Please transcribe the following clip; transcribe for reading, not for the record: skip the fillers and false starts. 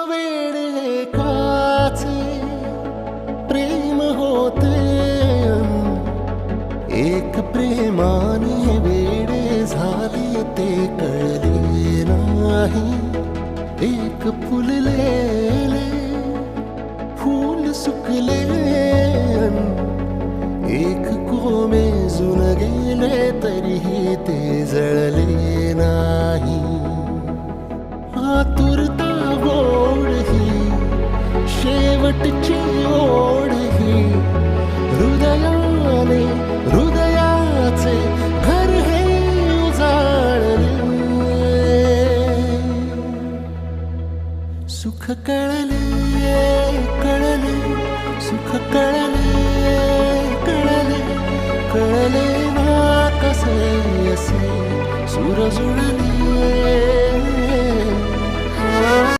वेड एकाचे प्रेम होते एक प्रेमाने वेडे झाले ते कळले नाही. एक फुललेले फूल सुकले एक कोमेजून गेले तरीही ते जळले नाही. आतुरता गोड ही शेवटची ओढ ही हृदयाने हृदयाचे घर हे उजाळले. सुख कळले कळले सुख कळले कळले कळले ना कसे असे सूर जुळले.